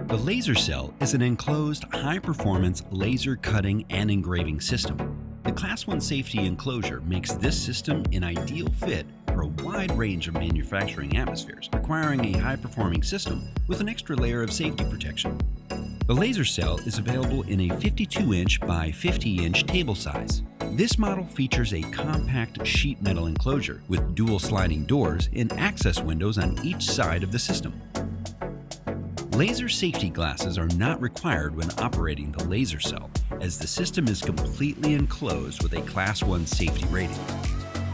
The LaserCell is an enclosed, high-performance laser cutting and engraving system. The Class 1 safety enclosure makes this system an ideal fit for a wide range of manufacturing atmospheres, requiring a high-performing system with an extra layer of safety protection. The LaserCell is available in a 52-inch by 50-inch table size. This model features a compact sheet metal enclosure with dual sliding doors and access windows on each side of the system. Laser safety glasses are not required when operating the LaserCell, as the system is completely enclosed with a Class 1 safety rating.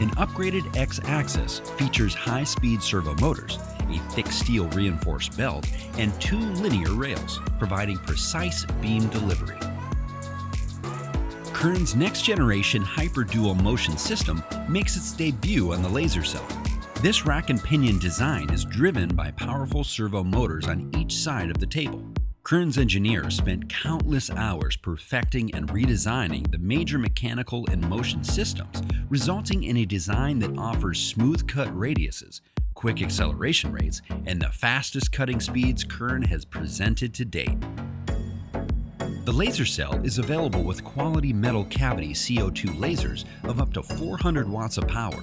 An upgraded X-axis features high-speed servo motors, a thick steel reinforced belt, and 2 linear rails, providing precise beam delivery. Kern's next-generation hyper-dual motion system makes its debut on the LaserCell. This rack and pinion design is driven by powerful servo motors on each side of the table. Kern's engineers spent countless hours perfecting and redesigning the major mechanical and motion systems, resulting in a design that offers smooth cut radiuses, quick acceleration rates, and the fastest cutting speeds Kern has presented to date. The LaserCell is available with quality metal cavity CO2 lasers of up to 400 watts of power.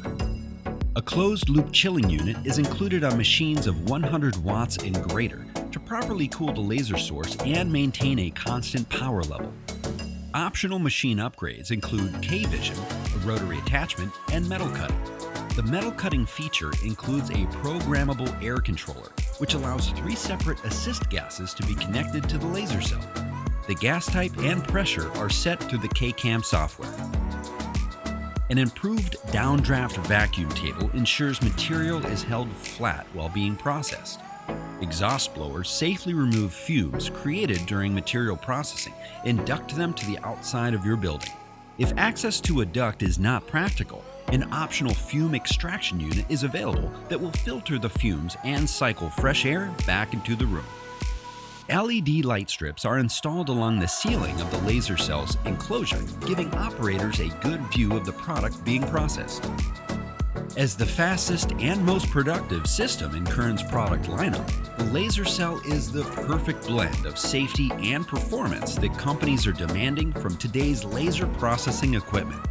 A closed-loop chilling unit is included on machines of 100 watts and greater to properly cool the laser source and maintain a constant power level. Optional machine upgrades include K-Vision, a rotary attachment, and metal cutting. The metal cutting feature includes a programmable air controller, which allows 3 separate assist gases to be connected to the LaserCell. The gas type and pressure are set through the K-Cam software. An improved downdraft vacuum table ensures material is held flat while being processed. Exhaust blowers safely remove fumes created during material processing and duct them to the outside of your building. If access to a duct is not practical, an optional fume extraction unit is available that will filter the fumes and cycle fresh air back into the room. LED light strips are installed along the ceiling of the LaserCell's enclosure, giving operators a good view of the product being processed. As the fastest and most productive system in Kern's product lineup, the LaserCell is the perfect blend of safety and performance that companies are demanding from today's laser processing equipment.